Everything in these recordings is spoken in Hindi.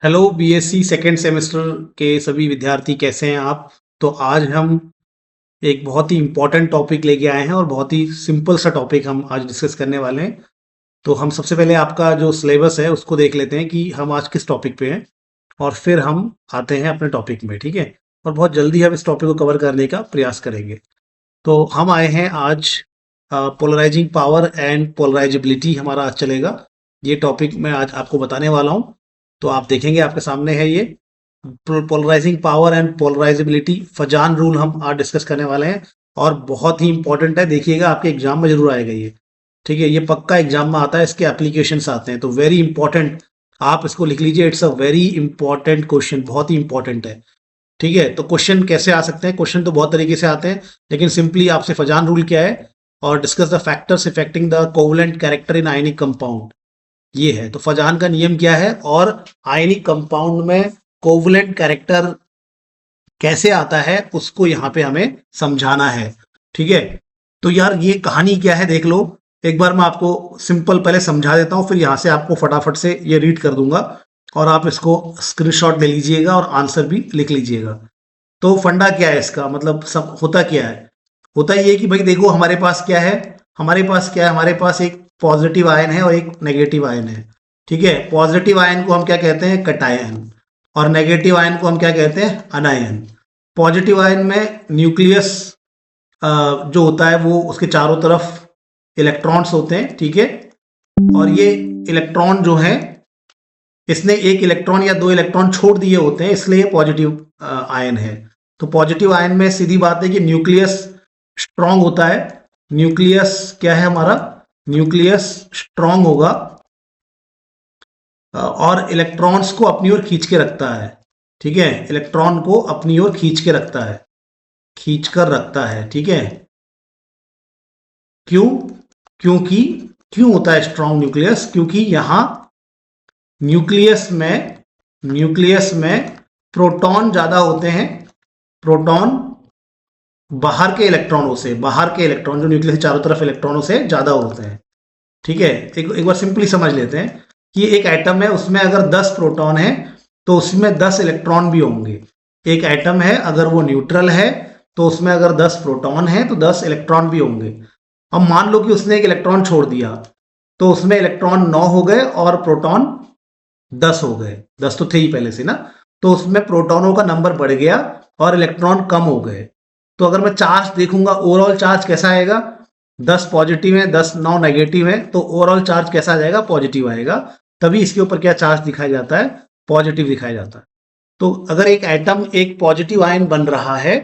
हेलो बीएससी सेकेंड सेमेस्टर के सभी विद्यार्थी, कैसे हैं आप? तो आज हम एक बहुत ही इम्पोर्टेंट टॉपिक लेके आए हैं और बहुत ही सिंपल सा टॉपिक हम आज डिस्कस करने वाले हैं। तो हम सबसे पहले आपका जो सिलेबस है उसको देख लेते हैं कि हम आज किस टॉपिक पे हैं, और फिर हम आते हैं अपने टॉपिक में, ठीक है? और बहुत जल्दी हम इस टॉपिक को कवर करने का प्रयास करेंगे। तो हम आए हैं आज पोलराइजिंग पावर एंड पोलराइजेबिलिटी हमारा आज चलेगा। ये टॉपिक मैं आज आपको बताने वाला हूँ। तो आप देखेंगे आपके सामने है ये polarising power and polarisability Fajans rule हम आज डिस्कस करने वाले हैं। और बहुत ही इंपॉर्टेंट है, देखिएगा आपके एग्जाम में जरूर आएगा ये, ठीक है? ये पक्का एग्जाम में आता है, इसके एप्लीकेशंस आते हैं, तो वेरी इंपॉर्टेंट। आप इसको लिख लीजिए, it's a very important question, बहुत ही इंपॉर्टेंट है। ठीक है, तो क्वेश्चन कैसे आ सकते हैं? क्वेश्चन तो बहुत तरीके से आते हैं, लेकिन सिंपली आपसे फजान रूल क्या है और discuss the factors affecting the covalent character in ionic compound, ये है। तो फजान का नियम क्या है और आयनिक कंपाउंड में कोवलेंट कैरेक्टर कैसे आता है उसको यहाँ पे हमें समझाना है, ठीक है? तो यार ये कहानी क्या है देख लो। एक बार मैं आपको सिंपल पहले समझा देता हूँ, फिर यहाँ से आपको फटाफट से ये रीड कर दूंगा और आप इसको स्क्रीनशॉट ले लीजिएगा और आंसर भी लिख लीजिएगा। तो फंडा क्या है इसका, मतलब सब होता क्या है? होता ये है कि भाई देखो, हमारे पास क्या है, हमारे पास क्या है, हमारे पास एक पॉजिटिव आयन है और एक नेगेटिव आयन है, ठीक है? पॉजिटिव आयन को हम क्या कहते हैं? कटायन। और नेगेटिव आयन को हम क्या कहते हैं? अनायन। पॉजिटिव आयन में न्यूक्लियस जो होता है वो उसके चारों तरफ इलेक्ट्रॉन्स होते हैं, ठीक है? और ये इलेक्ट्रॉन जो है, इसने एक इलेक्ट्रॉन या दो इलेक्ट्रॉन छोड़ दिए होते हैं, इसलिए पॉजिटिव आयन है। तो पॉजिटिव आयन में सीधी बात है कि न्यूक्लियस स्ट्रांग होता है। न्यूक्लियस क्या है हमारा? न्यूक्लियस स्ट्रांग होगा और इलेक्ट्रॉन्स को अपनी ओर खींच के रखता है, ठीक है? इलेक्ट्रॉन को अपनी ओर खींच के रखता है, खींच कर रखता है, ठीक है? क्यों? क्योंकि क्यों होता है स्ट्रांग न्यूक्लियस? क्योंकि यहां न्यूक्लियस में प्रोटॉन ज्यादा होते हैं। प्रोटॉन बाहर के इलेक्ट्रॉनों से, बाहर के इलेक्ट्रॉन जो न्यूक्लियस के चारों तरफ इलेक्ट्रॉनों से ज्यादा होते हैं, ठीक है? एक बार सिंपली समझ लेते हैं कि एक एटम है, उसमें अगर 10 प्रोटॉन है तो उसमें 10 इलेक्ट्रॉन भी होंगे। एक एटम है, अगर वो न्यूट्रल है तो उसमें अगर 10 प्रोटॉन है तो 10 इलेक्ट्रॉन भी होंगे। अब मान लो कि उसने एक इलेक्ट्रॉन छोड़ दिया, तो उसमें इलेक्ट्रॉन 9 हो गए और प्रोटॉन 10 हो गए। 10 तो थे ही पहले से ना, तो उसमें प्रोटॉनों का नंबर बढ़ गया और इलेक्ट्रॉन कम हो गए। तो अगर मैं चार्ज देखूंगा, ओवरऑल चार्ज कैसा आएगा? 10 पॉजिटिव है, 10 9 नेगेटिव है, तो ओवरऑल चार्ज कैसा आ जाएगा? पॉजिटिव आएगा। तभी इसके ऊपर क्या चार्ज दिखाया जाता है? पॉजिटिव दिखाया जाता है। तो अगर एक एटम एक पॉजिटिव आयन बन रहा है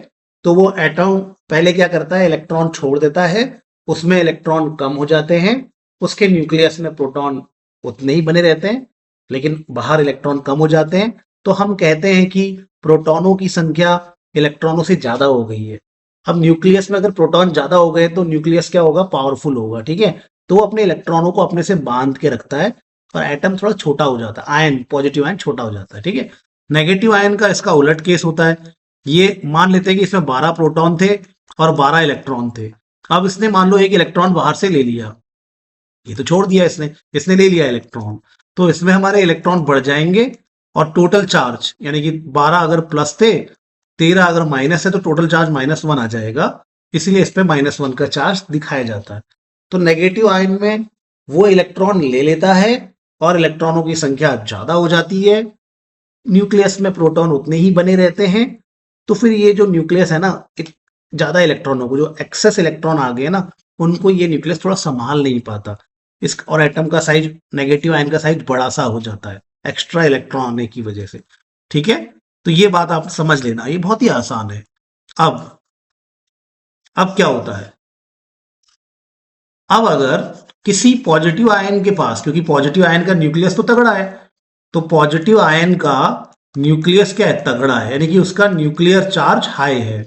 तो वो एटम पहले क्या करता है? इलेक्ट्रॉन छोड़ देता है, उसमें इलेक्ट्रॉन कम हो जाते हैं, उसके न्यूक्लियस में प्रोटॉन उतने ही बने रहते हैं, लेकिन बाहर इलेक्ट्रॉन कम हो जाते हैं। तो हम कहते हैं कि प्रोटॉनों की संख्या इलेक्ट्रॉनों से ज्यादा हो गई है। अब न्यूक्लियस में अगर प्रोटॉन ज्यादा हो गए तो न्यूक्लियस क्या होगा? पावरफुल होगा, ठीक है? तो वो अपने इलेक्ट्रॉनों को अपने से बांध के रखता है और एटम थोड़ा छोटा हो जाता है, आयन पॉजिटिव आयन छोटा हो जाता है, ठीक है? नेगेटिव आयन का इसका उलट केस होता है। ये मान लेते हैं कि इसमें 12 प्रोटॉन थे और 12 इलेक्ट्रॉन थे। अब इसने मान लो एक इलेक्ट्रॉन बाहर से ले लिया, ये तो छोड़ दिया इसने, इसने ले लिया इलेक्ट्रॉन, तो इसमें हमारे इलेक्ट्रॉन बढ़ जाएंगे और टोटल चार्ज यानी कि 12 अगर प्लस थे, 13 अगर माइनस है, तो टोटल चार्ज -1 आ जाएगा। इसलिए इस पे -1 का चार्ज दिखाया जाता है। तो नेगेटिव आयन में वो इलेक्ट्रॉन ले लेता है और इलेक्ट्रॉनों की संख्या ज्यादा हो जाती है, न्यूक्लियस में प्रोटॉन उतने ही बने रहते हैं। तो फिर ये जो न्यूक्लियस है ना, ज्यादा इलेक्ट्रॉनों को, जो एक्सेस इलेक्ट्रॉन आ गए ना, उनको ये न्यूक्लियस थोड़ा संभाल नहीं पाता। इस और एटम का साइज, नेगेटिव आयन का साइज बड़ा सा हो जाता है एक्स्ट्रा इलेक्ट्रॉन आने की वजह से, ठीक है? तो ये बात आप समझ लेना, ये बहुत ही आसान है। अब अब क्या होता है? अब अगर किसी पॉजिटिव आयन के पास, क्योंकि पॉजिटिव आयन का न्यूक्लियस तो तगड़ा है, तो पॉजिटिव आयन का न्यूक्लियस क्या है? तगड़ा है, यानी कि उसका न्यूक्लियर चार्ज हाई है,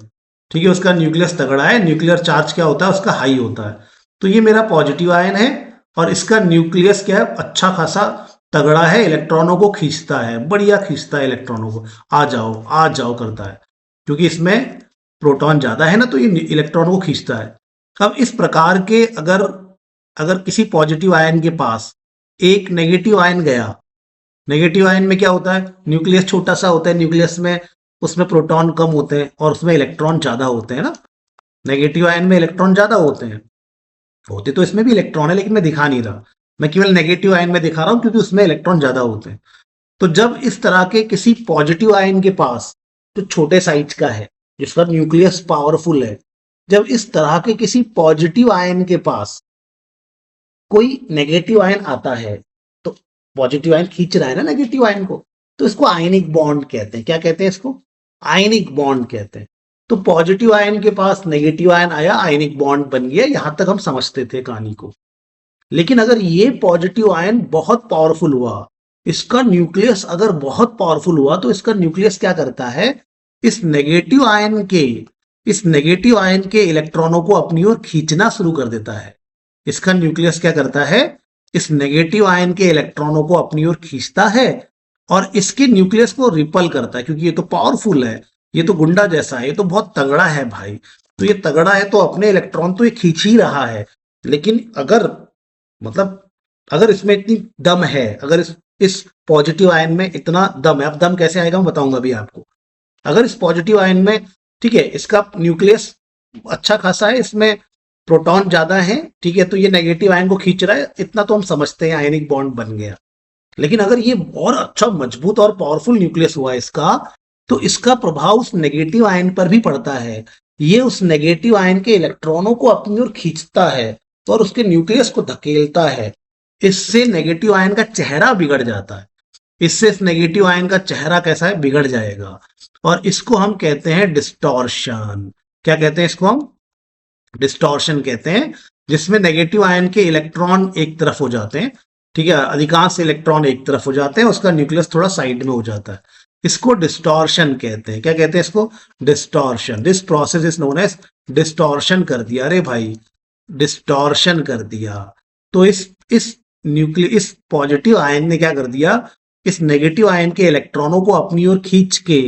ठीक है? उसका न्यूक्लियस तगड़ा है, न्यूक्लियर चार्ज क्या होता है? उसका हाई होता है। तो ये मेरा पॉजिटिव आयन है और इसका न्यूक्लियस क्या है? अच्छा खासा तगड़ा है, इलेक्ट्रॉनों को खींचता है, बढ़िया खींचता है इलेक्ट्रॉनों को, आ जाओ करता है, क्योंकि इसमें प्रोटॉन ज्यादा है ना, तो ये इलेक्ट्रॉनों को खींचता है। अब इस प्रकार के अगर अगर किसी पॉजिटिव आयन के पास एक नेगेटिव आयन गया, नेगेटिव आयन में क्या होता है, न्यूक्लियस छोटा सा होता है, न्यूक्लियस में उसमें प्रोटॉन कम होते हैं और उसमें इलेक्ट्रॉन ज्यादा होते हैं ना। नेगेटिव आयन में इलेक्ट्रॉन ज्यादा होते हैं, होते तो इसमें भी इलेक्ट्रॉन है लेकिन मैं दिखा नहीं रहा, मैं केवल नेगेटिव आयन में दिखा रहा हूं क्योंकि उसमें इलेक्ट्रॉन ज्यादा होते हैं। तो जब इस तरह के किसी पॉजिटिव आयन के पास जो छोटे साइज का है, जिसका न्यूक्लियस पावरफुल है, जब इस तरह के किसी पॉजिटिव आयन के पास कोई नेगेटिव आयन आता है, तो पॉजिटिव आयन खींच रहा है ना नेगेटिव आयन को, तो इसको आयनिक बॉन्ड कहते हैं। क्या कहते हैं इसको? आयनिक बॉन्ड कहते हैं। तो पॉजिटिव आयन के पास नेगेटिव आयन आया, आयनिक बॉन्ड बन गया, यहां तक हम समझते थे कहानी को। लेकिन अगर ये पॉजिटिव आयन बहुत पावरफुल हुआ, इसका न्यूक्लियस अगर बहुत पावरफुल हुआ, तो इसका न्यूक्लियस क्या करता है, इस नेगेटिव आयन के इलेक्ट्रॉनों को अपनी ओर खींचना शुरू कर देता है। इसका न्यूक्लियस क्या करता है, इस नेगेटिव आयन के इलेक्ट्रॉनों को अपनी ओर खींचता है और इसके न्यूक्लियस को रिपल करता है, क्योंकि ये तो पावरफुल है, ये तो गुंडा जैसा है, ये तो बहुत तगड़ा है भाई। तो ये तगड़ा है तो अपने इलेक्ट्रॉन तो ये खींच ही रहा है, लेकिन अगर मतलब अगर इसमें इतनी दम है, अगर इस पॉजिटिव आयन में इतना दम है, अब दम कैसे आएगा मैं बताऊंगा अभी आपको। अगर इस पॉजिटिव आयन में, ठीक है, इसका न्यूक्लियस अच्छा खासा है, इसमें प्रोटॉन ज्यादा है, ठीक है, तो ये नेगेटिव आयन को खींच रहा है, इतना तो हम समझते हैं, आयनिक बॉन्ड बन गया। लेकिन अगर ये और अच्छा मजबूत और पावरफुल न्यूक्लियस हुआ इसका, तो इसका प्रभाव उस नेगेटिव आयन पर भी पड़ता है। ये उस नेगेटिव आयन के इलेक्ट्रॉनों को अपनी ओर खींचता है और उसके न्यूक्लियस को धकेलता है। इससे नेगेटिव आयन का चेहरा बिगड़ जाता है। इससे इस नेगेटिव आयन का चेहरा कैसा है, बिगड़ जाएगा, और इसको हम कहते हैं डिस्टॉर्शन। क्या कहते हैं इसको हम? डिस्टॉर्शन कहते हैं, जिसमें नेगेटिव आयन के इलेक्ट्रॉन एक तरफ हो जाते हैं, ठीक है, अधिकांश इलेक्ट्रॉन एक तरफ हो जाते हैं, उसका न्यूक्लियस थोड़ा साइड में हो जाता है। इसको डिस्टॉर्शन कहते हैं। क्या कहते हैं इसको? Distortion. This process is known as distortion कर दिया, अरे भाई डिस्टॉर्शन कर दिया। तो इस पॉजिटिव आयन ने क्या कर दिया, इस नेगेटिव आयन के इलेक्ट्रॉनों को अपनी ओर खींच के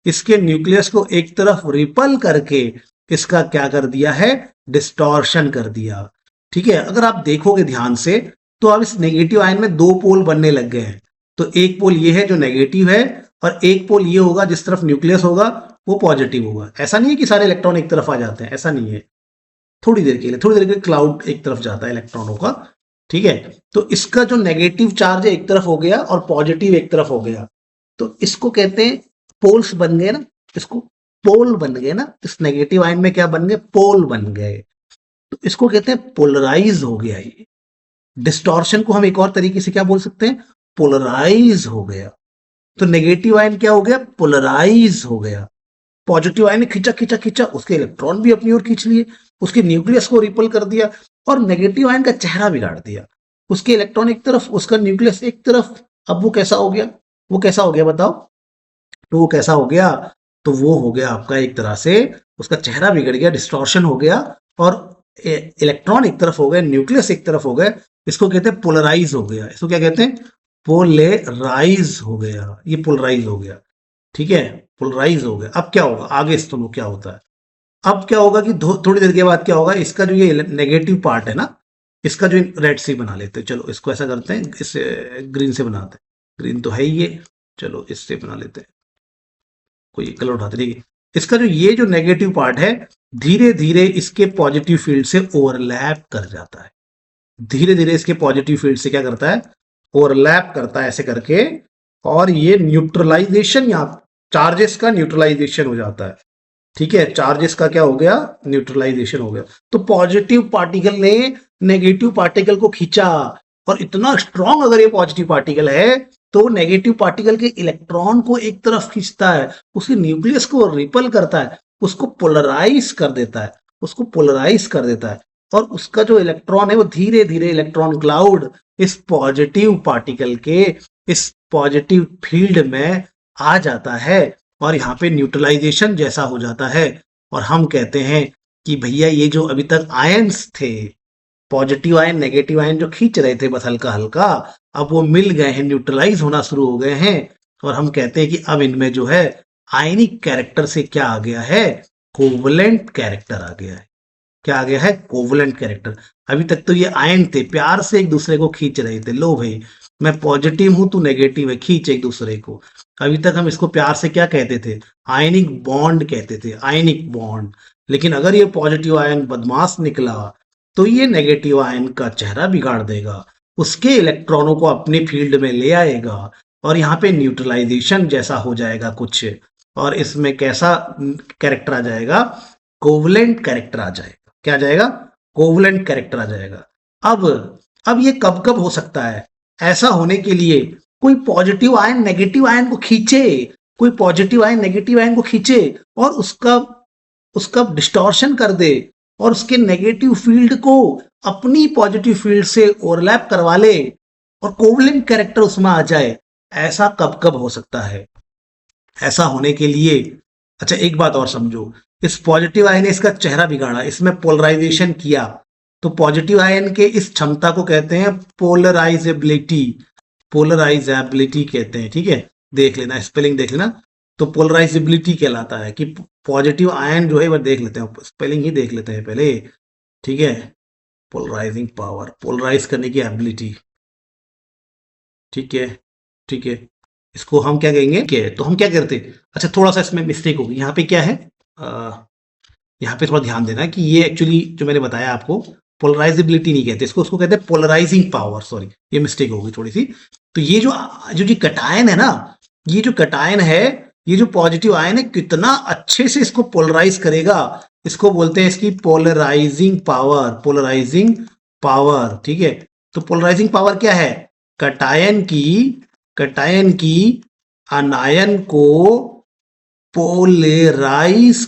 इसके न्यूक्लियस को एक तरफ रिपल करके इसका क्या कर दिया है, डिस्टॉर्शन कर दिया। ठीक है, अगर आप देखोगे ध्यान से तो अब इस नेगेटिव आयन में दो पोल बनने लग गए हैं। तो एक पोल ये है जो नेगेटिव है, और एक पोल ये होगा जिस तरफ न्यूक्लियस होगा वो पॉजिटिव होगा। ऐसा नहीं है कि सारे इलेक्ट्रॉन एक तरफ आ जाते हैं, ऐसा नहीं है, थोड़ी देर के लिए क्लाउड एक तरफ जाता है इलेक्ट्रॉनों का, ठीक है। तो इसका जो नेगेटिव चार्ज है एक तरफ हो गया और पॉजिटिव एक तरफ हो गया, तो इसको कहते हैं पोल्स बन गए ना, इसको पोल बन गए ना। इस नेगेटिव आयन में क्या बन गए, पोल बन गए, तो इसको कहते हैं पोलराइज हो गया। ये डिस्टॉर्शन को हम एक और तरीके से क्या बोल सकते हैं, पोलराइज हो गया। तो नेगेटिव आयन क्या हो गया, पोलराइज हो गया। पॉजिटिव आयन ने खींचा खींचा खींचा, उसके इलेक्ट्रॉन भी अपनी ओर खींच लिए, उसके न्यूक्लियस को रिपल कर दिया, और नेगेटिव आयन का चेहरा बिगाड़ दिया। उसके इलेक्ट्रॉन एक तरफ, उसका न्यूक्लियस एक तरफ। अब वो कैसा हो गया, वो कैसा हो गया बताओ? तो वो कैसा हो गया, तो वो हो गया आपका एक तरह से उसका चेहरा बिगड़ गया, डिस्टॉर्शन हो गया, और इलेक्ट्रॉन एक तरफ हो गए, न्यूक्लियस एक तरफ हो गए। इसको कहते हैं पोलराइज हो गया। इसको क्या कहते हैं, पोलराइज हो गया। ये पोलराइज हो गया, ठीक है, पोलराइज हो गया। अब क्या होगा आगे सुनो क्या होता है। अब क्या होगा कि थोड़ी देर के बाद क्या होगा, इसका जो ये नेगेटिव पार्ट है ना, इसका जो रेड से बना लेते हैं, चलो इसको ऐसा करते हैं, इसे ग्रीन से बनाते हैं, ग्रीन तो है ही ये, चलो इससे बना लेते हैं, कोई कलर उठाते, ठीक है। इसका जो ये जो नेगेटिव पार्ट है, धीरे धीरे इसके पॉजिटिव फील्ड से ओवरलैप कर जाता है। धीरे धीरे इसके पॉजिटिव फील्ड से क्या करता है, ओवरलैप करता है ऐसे करके, और ये न्यूट्रलाइजेशन, यहाँ चार्जेस का न्यूट्रलाइजेशन हो जाता है, ठीक है। चार्जेस का क्या हो गया, न्यूट्रलाइजेशन हो गया। तो पॉजिटिव पार्टिकल ने नेगेटिव पार्टिकल को खींचा, और इतना स्ट्रॉन्ग अगर ये पॉजिटिव पार्टिकल है तो नेगेटिव पार्टिकल के इलेक्ट्रॉन को एक तरफ खींचता है, उसके न्यूक्लियस को रिपल करता है, उसको पोलराइज कर देता है, उसको पोलराइज कर देता है, और उसका जो इलेक्ट्रॉन है वो धीरे धीरे इलेक्ट्रॉन क्लाउड इस पॉजिटिव पार्टिकल के इस पॉजिटिव फील्ड में आ जाता है, और यहाँ पे न्यूट्रलाइजेशन जैसा हो जाता है। और हम कहते हैं कि भैया ये जो अभी तक आयंस थे, पॉजिटिव आयन नेगेटिव आयन जो खींच रहे थे बस हल्का हल्का, अब वो मिल गए हैं, न्यूट्रलाइज होना शुरू हो गए हैं, और हम कहते हैं कि अब इनमें जो है आयनिक कैरेक्टर से क्या आ गया है, कोवलेंट कैरेक्टर आ गया है। क्या आ गया है, कोवलेंट कैरेक्टर। अभी तक तो ये आयन थे, प्यार से एक दूसरे को खींच रहे थे, लो भाई मैं पॉजिटिव हूं तू नेगेटिव है, खींच एक दूसरे को। अभी तक हम इसको प्यार से क्या कहते थे, आयनिक बॉन्ड कहते थे, आयनिक बॉन्ड। लेकिन अगर ये पॉजिटिव आयन बदमाश निकला तो ये नेगेटिव आयन का चेहरा बिगाड़ देगा, उसके इलेक्ट्रॉनों को अपने फील्ड में ले आएगा और यहाँ पे न्यूट्रलाइजेशन जैसा हो जाएगा कुछ। और इसमें कैसा कैरेक्टर आ जाएगा, कोवलेंट कैरेक्टर आ जाएगा। क्या आ जाएगा, कोवलेंट कैरेक्टर आ जाएगा। अब ये कब कब हो सकता है, ऐसा होने के लिए कोई पॉजिटिव आयन नेगेटिव आयन को खींचे, कोई पॉजिटिव आयन नेगेटिव आयन को खींचे और उसका उसका डिस्टॉर्शन कर दे और उसके नेगेटिव फील्ड को अपनी पॉजिटिव फील्ड से ओवरलैप करवा ले और कोवलेंट कैरेक्टर उसमें आ जाए। ऐसा कब कब हो सकता है, ऐसा होने के लिए, अच्छा एक बात और समझो, इस पॉजिटिव आयन ने इसका चेहरा बिगाड़ा, इसमें पोलराइजेशन किया, तो पॉजिटिव आयन के इस क्षमता को कहते हैं पोलराइजेबिलिटी, पोलराइजेबिलिटी कहते हैं। ठीक है, देख लेना, स्पेलिंग देख लेना। तो पोलराइजेबिलिटी कहलाता है कि पॉजिटिव आयन जो है वह देख लेते हैं, स्पेलिंग ही देख लेते हैं पहले। ठीक है, पोलराइजिंग पावर, पोलराइज करने की एबिलिटी। ठीक है, ठीक है, इसको हम क्या कहेंगे, क्या तो हम क्या करते, अच्छा थोड़ा सा इसमें मिस्टेक होगी, यहाँ पे क्या है, यहाँ पे थोड़ा ध्यान देना कि ये एक्चुअली जो मैंने बताया आपको, पोलराइजेबिलिटी नहीं कहते इसको, उसको कहते हैं पोलराइजिंग पावर। सॉरी, ये मिस्टेक होगी थोड़ी सी। तो ये जो कटायन है ना, ये जो कटायन है, ये जो पॉजिटिव आयन है, कितना अच्छे से इसको पोलराइज करेगा, इसको बोलते हैं इसकी पोलराइजिंग पावर, पोलराइजिंग पावर। ठीक है, तो पोलराइजिंग पावर क्या है, कटायन की अनायन को पोलराइज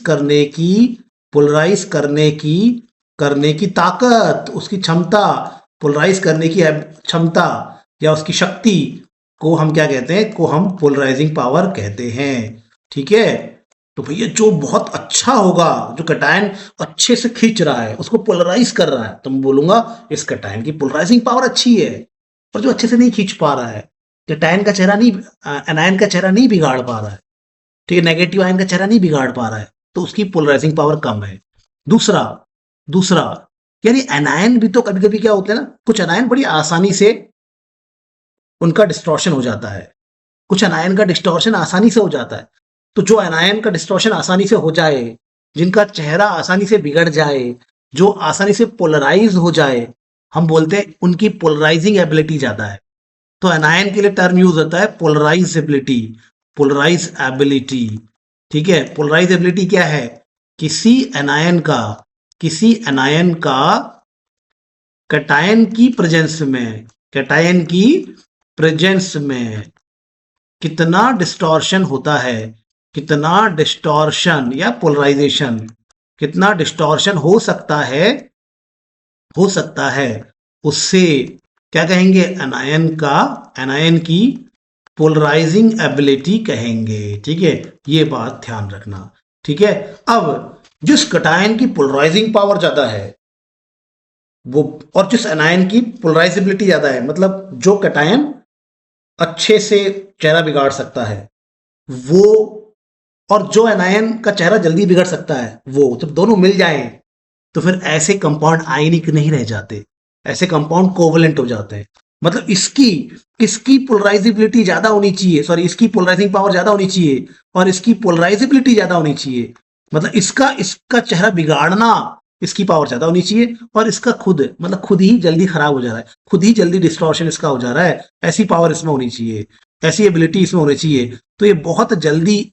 करने की ताकत, उसकी क्षमता, पोलराइज करने की क्षमता या उसकी शक्ति को हम क्या कहते हैं, को हम पोलराइजिंग पावर कहते हैं। ठीक है, तो भैया जो बहुत अच्छा होगा, जो कटायन अच्छे से खींच रहा है, उसको पोलराइज कर रहा है, तो मैं बोलूंगा इस कटायन की पोलराइजिंग पावर अच्छी है। और जो अच्छे से नहीं खींच पा रहा है, कटायन का चेहरा नहीं, एनायन का चेहरा नहीं बिगाड़ पा रहा है, ठीक है, नेगेटिव आयन का चेहरा नहीं बिगाड़ पा रहा है, तो उसकी पोलराइजिंग पावर कम है। दूसरा दूसरा यानी एनायन भी तो कभी कभी क्या होते हैं ना, कुछ एनायन बड़ी आसानी से उनका डिस्टॉर्शन हो जाता है, कुछ एनायन का डिस्टॉर्शन आसानी से हो जाता है। तो जो एनायन का डिस्टॉर्शन आसानी से हो जाए, जिनका चेहरा आसानी से बिगड़ जाए, जो आसानी से पोलराइज हो जाए, हम बोलते हैं उनकी पोलराइजिंग एबिलिटी ज्यादा है। तो एनायन के लिए टर्म यूज होता है पोलराइजेबिलिटी, पोलराइज एबिलिटी। ठीक है, पोलराइज एबिलिटी क्या है, किसी एनायन का कटायन की प्रेजेंस में कितना डिस्टॉर्शन होता है, कितना डिस्टॉर्शन या पोलराइजेशन, कितना डिस्टॉर्शन हो सकता है, उससे क्या कहेंगे, एनायन की पोलराइजिंग एबिलिटी कहेंगे। ठीक है, ये बात ध्यान रखना। ठीक है, अब जिस कटायन की पोलराइजिंग पावर ज्यादा है वो, और जिस एनायन की पोलराइजेबिलिटी ज्यादा है, मतलब जो कटायन अच्छे से चेहरा बिगाड़ सकता है वो, और जो एनायन का चेहरा जल्दी बिगड़ सकता है वो, जब दोनों मिल जाएं तो फिर ऐसे कंपाउंड आयनिक नहीं रह जाते, ऐसे कंपाउंड कोवलेंट हो जाते हैं। मतलब इसकी पोलराइजेबिलिटी ज्यादा होनी चाहिए, सॉरी इसकी पोलराइजिंग पावर ज्यादा होनी चाहिए और इसकी पोलराइजेबिलिटी ज्यादा होनी चाहिए। मतलब इसका चेहरा बिगाड़ना, इसकी पावर ज्यादा होनी चाहिए और इसका खुद ही जल्दी खराब हो जा रहा है, खुद ही जल्दी डिस्टॉर्शन इसका हो जा रहा है, ऐसी पावर इसमें होनी चाहिए, ऐसी एबिलिटी इसमें होनी चाहिए। तो ये बहुत जल्दी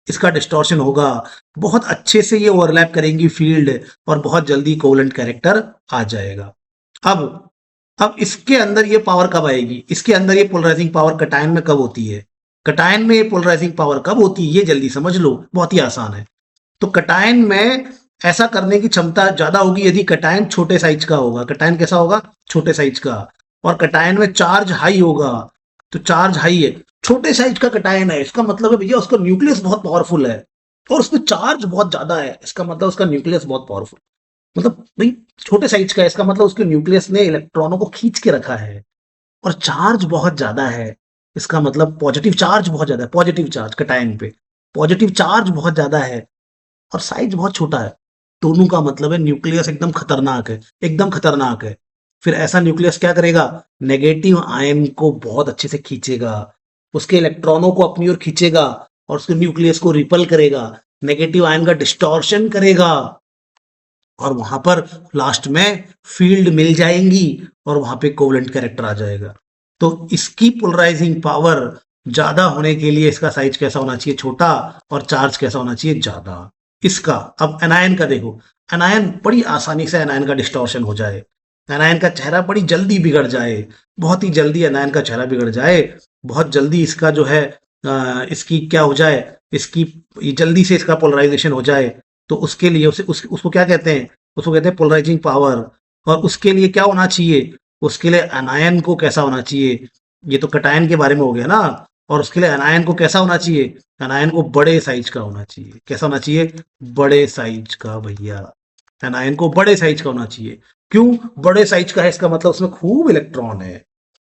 इसका डिस्टॉर्शन होगा, बहुत अच्छे से ये ओवरलैप करेंगी फील्ड और बहुत जल्दी कोवलेंट कैरेक्टर आ जाएगा। अब इसके अंदर ये पावर कब आएगी, इसके अंदर ये पोलराइजिंग पावर कटायन में कब होती है, कटायन में ये पोलराइजिंग पावर कब होती है, ये जल्दी समझ लो, बहुत ही आसान है। तो कटायन में ऐसा करने की क्षमता ज्यादा होगी यदि कटायन छोटे साइज का होगा। कटायन कैसा होगा, छोटे साइज का, और कटायन में चार्ज हाई होगा। तो चार्ज हाई है, छोटे साइज का कटायन है, इसका मतलब है भैया उसका न्यूक्लियस बहुत पावरफुल है और उसमें चार्ज बहुत ज्यादा है, इसका मतलब उसका न्यूक्लियस बहुत पावरफुल, मतलब भाई छोटे साइज का है, इसका मतलब उसके न्यूक्लियस ने इलेक्ट्रॉनों को खींच के रखा है और चार्ज बहुत ज्यादा है, इसका मतलब पॉजिटिव चार्ज बहुत ज्यादा है, पॉजिटिव चार्ज कटायन पे पॉजिटिव चार्ज बहुत ज्यादा है और साइज बहुत छोटा है। दोनों का मतलब है न्यूक्लियस एकदम खतरनाक है, एकदम खतरनाक है। फिर ऐसा न्यूक्लियस क्या करेगा, नेगेटिव आयन को बहुत अच्छे से खींचेगा, उसके इलेक्ट्रॉनों को अपनी ओर खींचेगा और उसके न्यूक्लियस को रिपल करेगा, नेगेटिव आयन का डिस्टॉर्शन करेगा और वहां पर लास्ट में फील्ड मिल जाएंगी और वहां पे कोवेलेंट कैरेक्टर आ जाएगा। तो इसकी पोलराइजिंग पावर ज्यादा होने के लिए इसका साइज कैसा होना चाहिए, छोटा, और चार्ज कैसा होना चाहिए, ज्यादा। इसका अब एनायन का देखो, एनायन बड़ी आसानी से एनायन का डिस्टॉर्शन हो जाए, एनायन का चेहरा बड़ी जल्दी बिगड़ जाए, बहुत ही जल्दी एनायन का चेहरा बिगड़ जाए, बहुत जल्दी इसका जो है इसकी क्या हो जाए, इसकी जल्दी से इसका पोलराइजेशन हो जाए। तो उसके लिए उसको क्या कहते हैं, उसको कहते हैं पोलराइजिंग पावर। और उसके लिए क्या होना चाहिए, उसके लिए एनायन को कैसा होना चाहिए, ये तो कटायन के बारे में हो गया ना। और उसके लिए एनायन को कैसा होना चाहिए, एनायन को बड़े साइज का होना चाहिए। कैसा होना चाहिए, बड़े साइज का भैया, एनायन को बड़े साइज का होना चाहिए। क्यों बड़े साइज का है, इसका मतलब उसमें खूब इलेक्ट्रॉन है।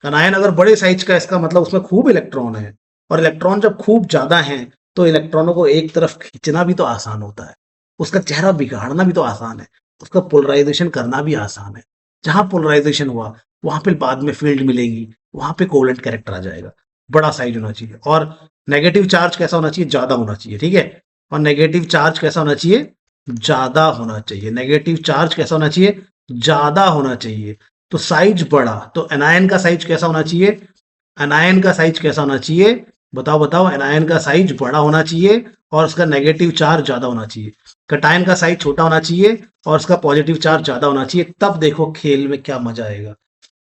एनायन अगर बड़े साइज का है, इसका मतलब उसमें खूब इलेक्ट्रॉन है, और इलेक्ट्रॉन जब खूब ज्यादा है तो इलेक्ट्रॉनों को एक तरफ खींचना भी तो आसान होता है, उसका चेहरा बिगाड़ना भी तो आसान है, उसका पोलराइजेशन करना भी आसान है। जहां पोलराइजेशन हुआ वहां पे बाद में फील्ड मिलेगी, वहां पे कोवेलेंट कैरेक्टर आ जाएगा। बड़ा साइज होना चाहिए। और नेगेटिव चार्ज कैसा होना चाहिए, ज्यादा होना चाहिए, ठीक है। और नेगेटिव चार्ज कैसा होना चाहिए, ज्यादा होना चाहिए। नेगेटिव चार्ज कैसा होना चाहिए, ज्यादा होना चाहिए। तो साइज बड़ा, तो एनायन का साइज कैसा होना चाहिए, एनायन का साइज कैसा होना चाहिए, बताओ बताओ, एनायन का साइज बड़ा होना चाहिए और उसका नेगेटिव चार्ज ज्यादा होना चाहिए। कटायन का साइज छोटा होना चाहिए और उसका पॉजिटिव चार्ज ज्यादा होना चाहिए। तब देखो खेल में क्या मजा आएगा।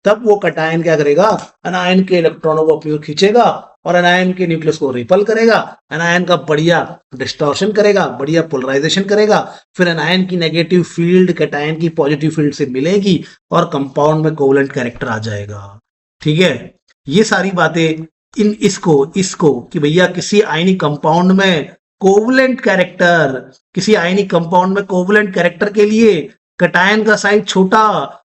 तब वो कटायन क्या करेगा, एनायन के इलेक्ट्रॉनों को अपनी ओर खींचेगा और एनायन के न्यूक्लियस को रिपल करेगा, एनायन का बढ़िया डिस्टॉर्शन करेगा, बढ़िया पोलराइजेशन करेगा। फिर एनायन की नेगेटिव फील्ड कटायन की पॉजिटिव फील्ड से मिलेगी और कंपाउंड में कोवेलेंट कैरेक्टर आ जाएगा। ठीक है, ये सारी बातें इसको इसको कि भैया किसी आयनिक कंपाउंड में कोवेलेंट कैरेक्टर, किसी आयनिक कंपाउंड में कोवेलेंट कैरेक्टर के लिए कटायन का साइज छोटा,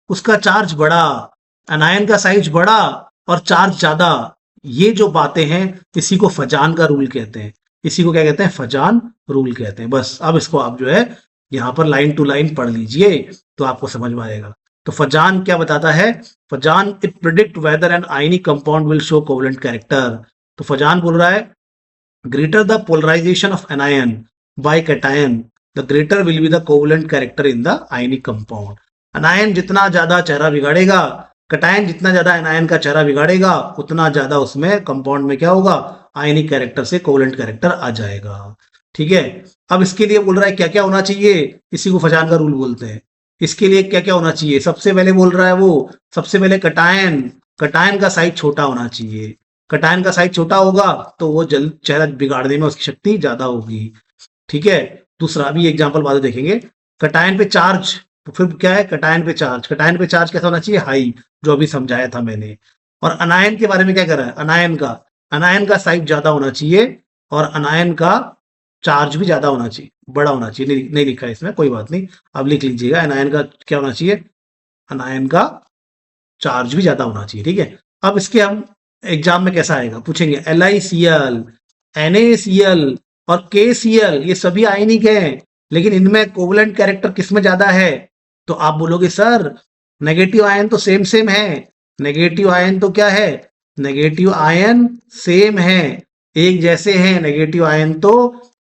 उसका चार्ज बड़ा, एनायन का साइज बड़ा और चार्ज ज्यादा। ये जो बातें हैं इसी को फजान का रूल कहते हैं। इसी को क्या कहते हैं, फजान रूल कहते हैं। बस अब इसको आप जो है यहां पर लाइन टू लाइन पढ़ लीजिए तो आपको समझ में आएगा। तो फजान क्या बताता है, Fajans it predict whether an ionic compound will show covalent character. तो फजान बोल रहा है greater the polarisation of anion by cation the greater will be the covalent character in the ionic compound. Anion जितना ज्यादा चेहरा बिगाड़ेगा, कटायन जितना ज्यादा एनायन का चेहरा बिगाड़ेगा, उतना ज्यादा उसमें कंपाउंड में क्या होगा, आयनिक कैरेक्टर से कोवेलेंट कैरेक्टर आ जाएगा। ठीक है, अब इसके लिए बोल रहा है क्या क्या होना चाहिए, इसी को फजान का रूल बोलते हैं। इसके लिए क्या क्या होना चाहिए, सबसे पहले बोल रहा है वो, सबसे पहले कटायन, कटायन का साइज छोटा होना चाहिए। कटायन का साइज छोटा होगा तो वो जल्द चेहरा बिगाड़ने में उसकी शक्ति ज्यादा होगी। ठीक है, दूसरा भी एग्जाम्पल बाद में देखेंगे। कटायन पे चार्ज, तो फिर क्या है, कटायन पे चार्ज, कटायन पे चार्ज कैसा होना चाहिए, हाई, जो अभी समझाया था मैंने। और अनायन के बारे में क्या कर रहा है, अनायन का साइज ज्यादा होना चाहिए और अनायन का चार्ज भी ज्यादा होना चाहिए, बड़ा होना चाहिए। नहीं लिखा है इसमें, कोई बात नहीं, अब लिख लीजिएगा। अनायन का क्या होना चाहिए, अनायन का चार्ज भी ज्यादा होना चाहिए। ठीक है, अब इसके हम एग्जाम में कैसा आएगा, पूछेंगे LiCl, NaCl और KCl, ये सभी आयनिक हैं, लेकिन इनमें कोवेलेंट कैरेक्टर किसमें ज्यादा है। तो आप बोलोगे सर नेगेटिव आयन तो सेम सेम है। नेगेटिव आयन तो क्या है, नेगेटिव आयन सेम है, एक जैसे हैं। नेगेटिव आयन तो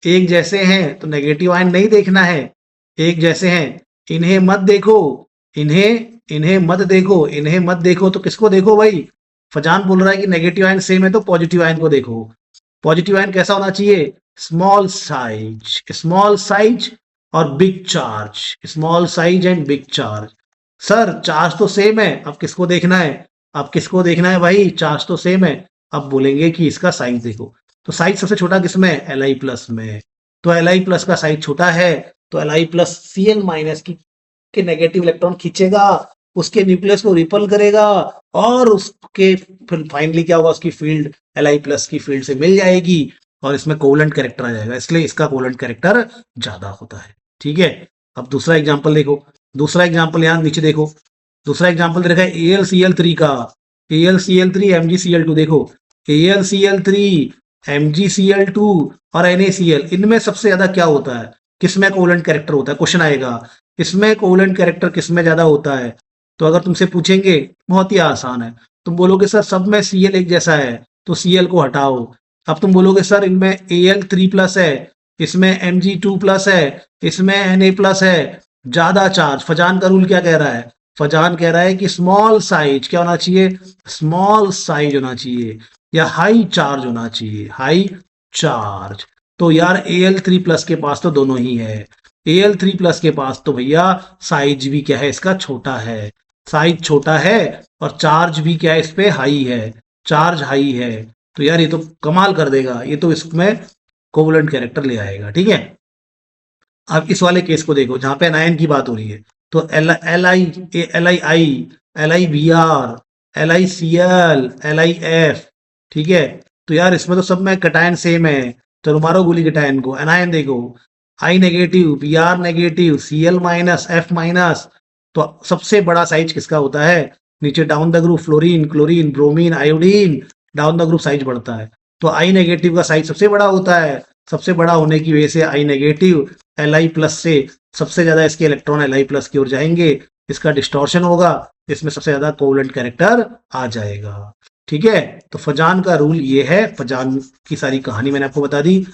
एक जैसे हैं, तो नेगेटिव आयन नहीं देखना है, एक जैसे हैं। इन्हें मत देखो, इन्हें मत देखो, इन्हें मत देखो, तो किसको देखो भाई, फजान बोल रहा है कि नेगेटिव आयन सेम है तो पॉजिटिव आयन को देखो। पॉजिटिव आयन कैसा होना चाहिए, स्मॉल साइज, स्मॉल साइज और big charge, small size and big charge. Sir charge तो सेम है, अब किसको देखना है, अब किसको देखना है भाई, चार्ज तो सेम है। अब बोलेंगे कि इसका साइज देखो, तो साइज सबसे छोटा किसमें, Li+ में। तो Li+ का साइज छोटा है, तो Li+ Cl- के नेगेटिव इलेक्ट्रॉन खींचेगा, उसके न्यूक्लियस को रिपल करेगा और उसके फिर फाइनली क्या होगा, उसकी फील्ड Li+ की फील्ड से मिल जाएगी और इसमें कोवेलेंट कैरेक्टर आ जाएगा, इसलिए इसका कोवेलेंट कैरेक्टर ज्यादा होता है। ठीक है, अब दूसरा एग्जांपल देखो, दूसरा एग्जांपल यहां नीचे देखो, दूसरा एग्जांपल दे रखा है AlCl3 का, AlCl3 MgCl2। देखो AlCl3 MgCl2 और NaCl, इनमें सबसे ज्यादा क्या होता है, किसमें कोवेलेंट कैरेक्टर होता है, क्वेश्चन आएगा इसमें कोवेलेंट कैरेक्टर किसमें ज्यादा होता है। तो अगर तुमसे पूछेंगे, बहुत ही आसान है, तुम बोलोगे सर सब में Cl एक जैसा है, तो Cl को हटाओ। अब तुम बोलोगे सर इनमें Al3+ है, इसमें Mg2+ है, इसमें Na+ है, ज्यादा चार्ज। फजान का रूल क्या कह रहा है? फजान कह रहा है कि स्मॉल साइज क्या होना चाहिए? स्मॉल साइज होना चाहिए, या हाई चार्ज होना चाहिए, हाई चार्ज। तो यार Al3+ के पास तो दोनों ही है। Al3+ के पास तो भैया साइज भी क्या है इसका? छोटा है। साइज छोटा है और चार्ज भी क्या है इस पे? हाई है, चार्ज हाई है। तो यार ये तो कमाल कर देगा, ये तो इसमें कोवलेंट कैरेक्टर ले आएगा। ठीक है, अब इस वाले केस को देखो जहां पे एनायन की बात हो रही है। तो LiCl, LiF, ठीक है। तो यार इसमें तो सब में कटायन सेम है। चलो मारो गोली कटायन को। एनायन देखो, I-, Br-, Cl-, F-। तो सबसे बड़ा साइज किसका होता है? नीचे down the group fluorine, chlorine, bromine, iodine, down the group size बढ़ता है। तो I- का साइज सबसे बड़ा होता है। सबसे बड़ा होने की वजह से I-, Li+ से सबसे ज्यादा इसके इलेक्ट्रॉन Li+ की ओर जाएंगे, इसका डिस्टॉर्शन होगा, इसमें सबसे ज्यादा कोवलेंट कैरेक्टर आ जाएगा। ठीक है, तो फजान का रूल ये है। फजान की सारी कहानी मैंने आपको बता दी।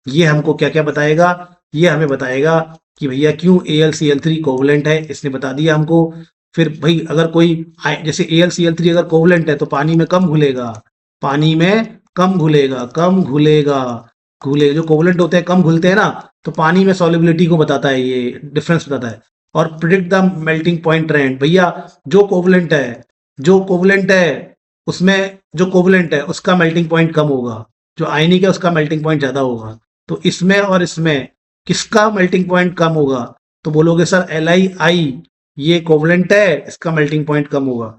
ये हमको क्या क्या बताएगा? ये हमें बताएगा कि भैया क्यों Al-Cl3 कोवलेंट है, इसने बता दिया हमको। फिर भाई अगर कोई जैसे Al-Cl3 अगर कोवलेंट है तो पानी में कम घुलेगा, पानी में कम घुलेगा, कम घुलेगा, घुले जो कोवलेंट होते हैं कम घुलते हैं ना, तो पानी में सॉल्युबिलिटी को बताता है, ये डिफरेंस बताता है। और predict the melting point trend, भैया जो कोवलेंट है, जो कोवलेंट है उसमें जो कोवलेंट है उसका मेल्टिंग पॉइंट कम होगा, जो आयनिक है उसका मेल्टिंग पॉइंट ज्यादा होगा। तो इसमें और इसमें किसका मेल्टिंग पॉइंट कम होगा? तो बोलोगे सर Li ये कोवलेंट है, इसका मेल्टिंग पॉइंट कम होगा।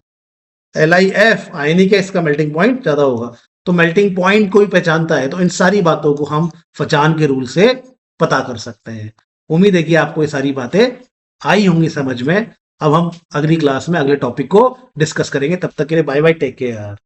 LiF आयनिक है, इसका मेल्टिंग पॉइंट ज्यादा होगा। तो मेल्टिंग पॉइंट को भी पहचानता है। तो इन सारी बातों को हम फचान के रूल से पता कर सकते हैं। उम्मीद है कि आपको ये सारी बातें आई होंगी समझ में। अब हम अगली क्लास में अगले टॉपिक को डिस्कस करेंगे। तब तक के लिए बाय बाय, टेक केयर।